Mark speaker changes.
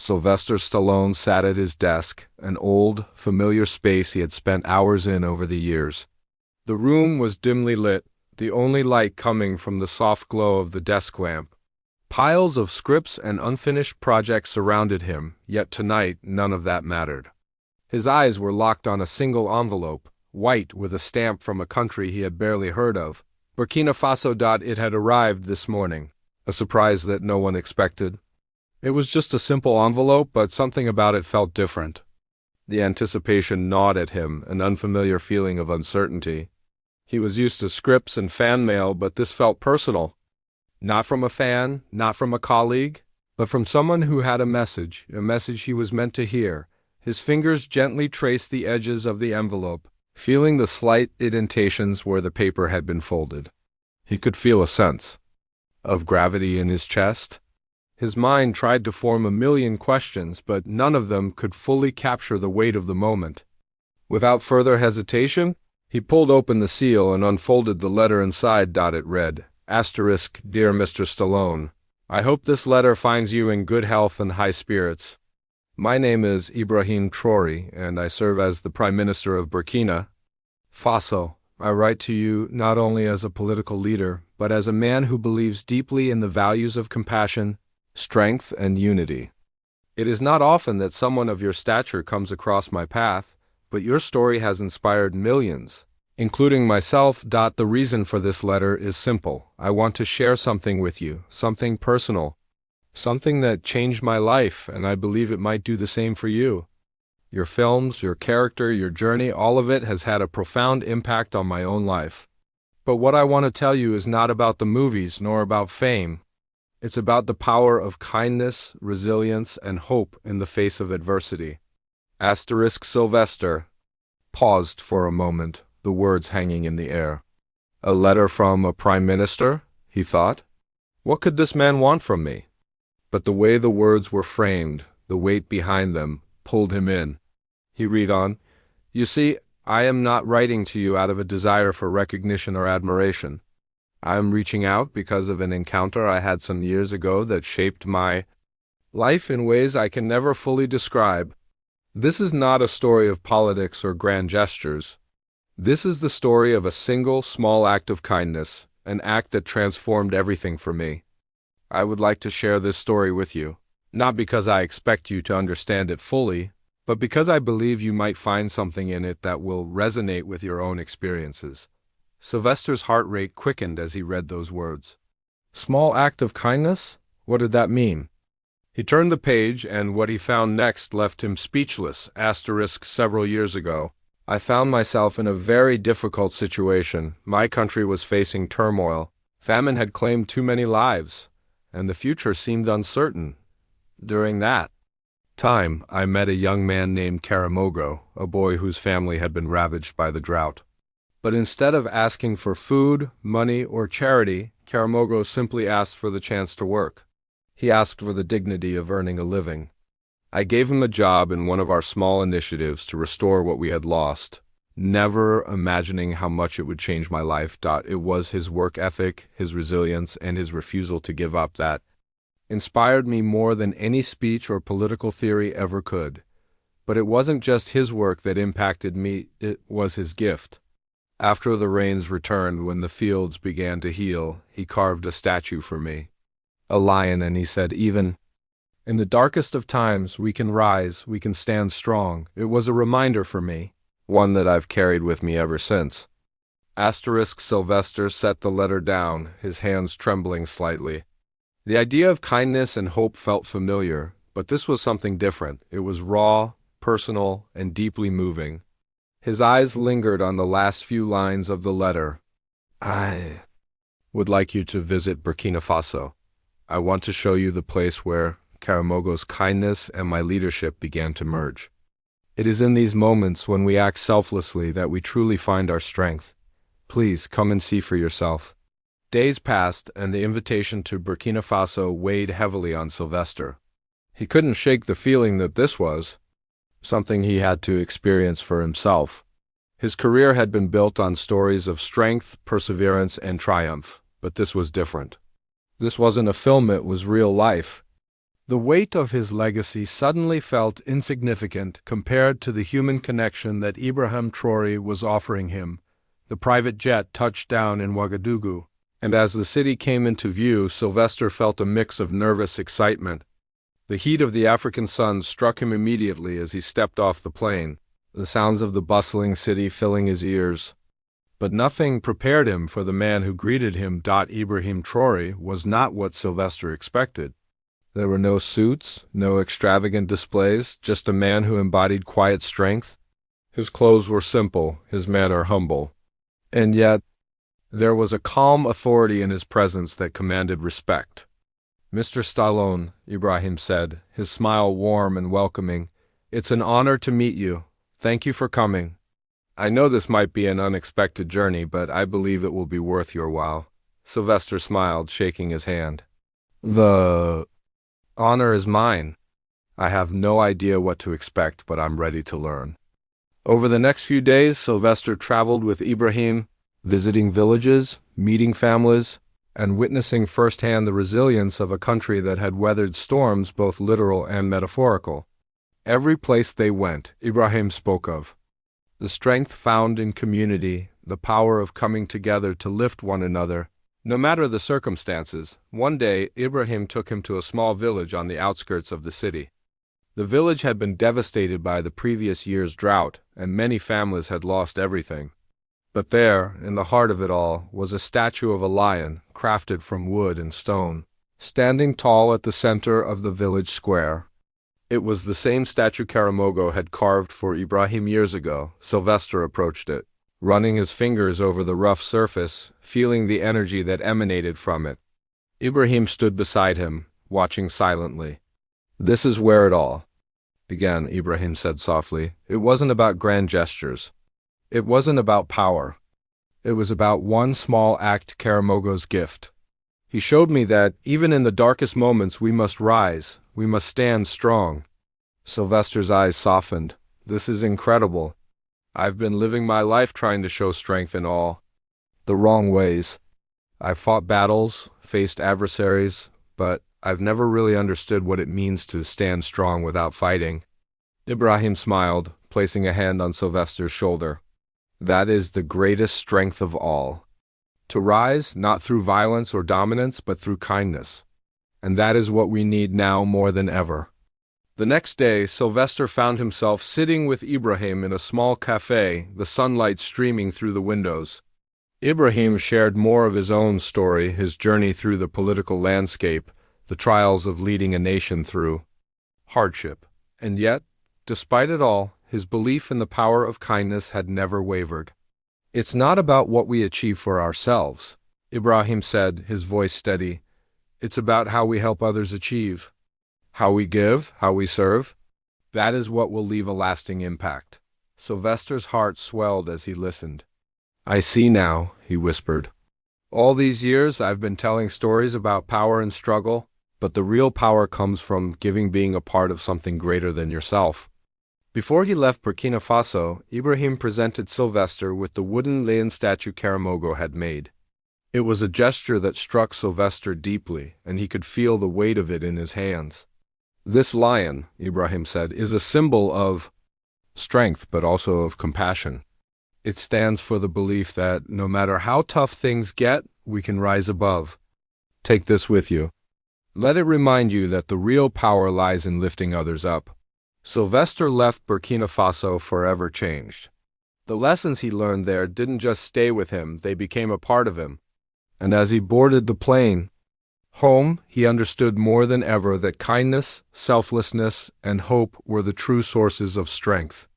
Speaker 1: Sylvester Stallone sat at his desk, an old, familiar space he had spent hours in over the years. The room was dimly lit, the only light coming from the soft glow of the desk lamp. Piles of scripts and unfinished projects surrounded him, yet tonight none of that mattered. His eyes were locked on a single envelope, white with a stamp from a country he had barely heard of. Burkina Faso. It had arrived this morning, a surprise that no one expected. It was just a simple envelope, but something about it felt different. The anticipation gnawed at him, an unfamiliar feeling of uncertainty. He was used to scripts and fan mail, but this felt personal. Not from a fan, not from a colleague, but from someone who had a message he was meant to hear. His fingers gently traced the edges of the envelope, feeling the slight indentations where the paper had been folded. He could feel a sense of gravity in his chest. His mind tried to form a million questions, but none of them could fully capture the weight of the moment. Without further hesitation, he pulled open the seal and unfolded the letter inside. It read, Dear Mr. Stallone, I hope this letter finds you in good health and high spirits. My name is Ibrahim Traoré, and I serve as the Prime Minister of Burkina Faso. I write to you not only as a political leader, but as a man who believes deeply in the values of compassion, strength, and unity. It is not often that someone of your stature comes across my path, but your story has inspired millions, including myself. The reason for this letter is simple. I want to share something with you, something personal, something that changed my life, and I believe it might do the same for you. Your films, your character, your journey, all of it has had a profound impact on my own life. But what I want to tell you is not about the movies nor about fame. It's about the power of kindness, resilience, and hope in the face of adversity. Sylvester paused for a moment, the words hanging in the air. A letter from a prime minister, he thought. What could this man want from me? But the way the words were framed, the weight behind them, pulled him in. He read on, You see, I am not writing to you out of a desire for recognition or admiration. I am reaching out because of an encounter I had some years ago that shaped my life in ways I can never fully describe. This is not a story of politics or grand gestures. This is the story of a single, small act of kindness, an act that transformed everything for me. I would like to share this story with you, not because I expect you to understand it fully, but because I believe you might find something in it that will resonate with your own experiences. Sylvester's heart rate quickened as he read those words. Small act of kindness? What did that mean? He turned the page, and what he found next left him speechless. Several years ago, I found myself in a very difficult situation. My country was facing turmoil. Famine had claimed too many lives, and the future seemed uncertain. During that time, I met a young man named Karamogo, a boy whose family had been ravaged by the drought. But instead of asking for food, money, or charity, Karamogo simply asked for the chance to work. He asked for the dignity of earning a living. I gave him a job in one of our small initiatives to restore what we had lost, never imagining how much it would change my life. It was his work ethic, his resilience, and his refusal to give up that inspired me more than any speech or political theory ever could. But it wasn't just his work that impacted me, it was his gift. After the rains returned, when the fields began to heal, he carved a statue for me, a lion, and he said, Even in the darkest of times, we can rise, we can stand strong. It was a reminder for me, one that I've carried with me ever since. Sylvester set the letter down, his hands trembling slightly. The idea of kindness and hope felt familiar, but this was something different. It was raw, personal, and deeply moving. His eyes lingered on the last few lines of the letter. I would like you to visit Burkina Faso. I want to show you the place where Karamogo's kindness and my leadership began to merge. It is in these moments when we act selflessly that we truly find our strength. Please come and see for yourself. Days passed, and the invitation to Burkina Faso weighed heavily on Sylvester. He couldn't shake the feeling that this was something he had to experience for himself. His career had been built on stories of strength, perseverance, and triumph, but this was different. This wasn't a film, it was real life. The weight of his legacy suddenly felt insignificant compared to the human connection that Ibrahim Traoré was offering him. The private jet touched down in Ouagadougou, and as the city came into view, Sylvester felt a mix of nervous excitement. The heat of the African sun struck him immediately as he stepped off the plane, the sounds of the bustling city filling his ears. But nothing prepared him for the man who greeted him. Ibrahim Traoré was not what Sylvester expected. There were no suits, no extravagant displays, just a man who embodied quiet strength. His clothes were simple, his manner humble. And yet, there was a calm authority in his presence that commanded respect. "Mr. Stallone," Ibrahim said, his smile warm and welcoming, "it's an honor to meet you. Thank you for coming. I know this might be an unexpected journey, but I believe it will be worth your while." Sylvester smiled, shaking his hand. "The honor is mine. I have no idea what to expect, but I'm ready to learn." Over the next few days, Sylvester traveled with Ibrahim, visiting villages, meeting families, and witnessing firsthand the resilience of a country that had weathered storms both literal and metaphorical. Every place they went, Ibrahim spoke of the strength found in community, the power of coming together to lift one another, no matter the circumstances. One day, Ibrahim took him to a small village on the outskirts of the city. The village had been devastated by the previous year's drought, and many families had lost everything. But there, in the heart of it all, was a statue of a lion, crafted from wood and stone, standing tall at the center of the village square. It was the same statue Karamogo had carved for Ibrahim years ago. Sylvester approached it, running his fingers over the rough surface, feeling the energy that emanated from it. Ibrahim stood beside him, watching silently. "This is where it all began," Ibrahim said softly. "It wasn't about grand gestures. It wasn't about power. It was about one small act, Karamogo's gift. He showed me that, even in the darkest moments, we must rise, we must stand strong." Sylvester's eyes softened. "This is incredible. I've been living my life trying to show strength in all the wrong ways. I've fought battles, faced adversaries, but I've never really understood what it means to stand strong without fighting." Ibrahim smiled, placing a hand on Sylvester's shoulder. "That is the greatest strength of all. To rise, not through violence or dominance, but through kindness. And that is what we need now more than ever." The next day, Sylvester found himself sitting with Ibrahim in a small cafe, the sunlight streaming through the windows. Ibrahim shared more of his own story, his journey through the political landscape, the trials of leading a nation through hardship. And yet, despite it all, his belief in the power of kindness had never wavered. "It's not about what we achieve for ourselves," Ibrahim said, his voice steady. "It's about how we help others achieve. How we give, how we serve. That is what will leave a lasting impact." Sylvester's heart swelled as he listened. "I see now," he whispered. "All these years I've been telling stories about power and struggle, but the real power comes from giving, being a part of something greater than yourself." Before he left Burkina Faso, Ibrahim presented Sylvester with the wooden lion statue Karamogo had made. It was a gesture that struck Sylvester deeply, and he could feel the weight of it in his hands. "This lion," Ibrahim said, "is a symbol of strength, but also of compassion. It stands for the belief that no matter how tough things get, we can rise above. Take this with you. Let it remind you that the real power lies in lifting others up." Sylvester left Burkina Faso forever changed. The lessons he learned there didn't just stay with him, they became a part of him. And as he boarded the plane home, he understood more than ever that kindness, selflessness, and hope were the true sources of strength.